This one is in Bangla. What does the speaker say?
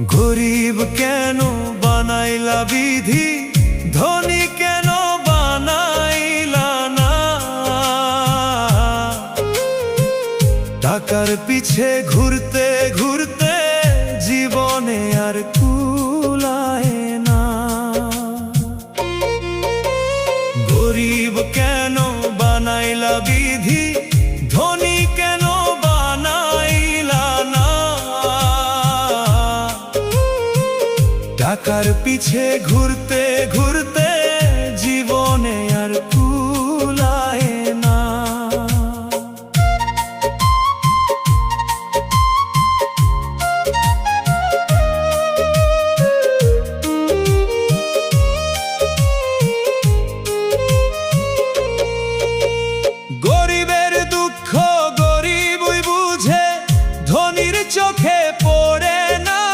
গরিব কেন বানাইলা বিধি, ধনী কেন বানাইলা না। টাকার পিছে ঘুরতে ঘুরতে জীবনে আর কুলায় না। গরিব কেন বানাইলা বিধি, ধনী কেন বানাইলা না। টাকার পিছে ঘুরতে ঘুরতে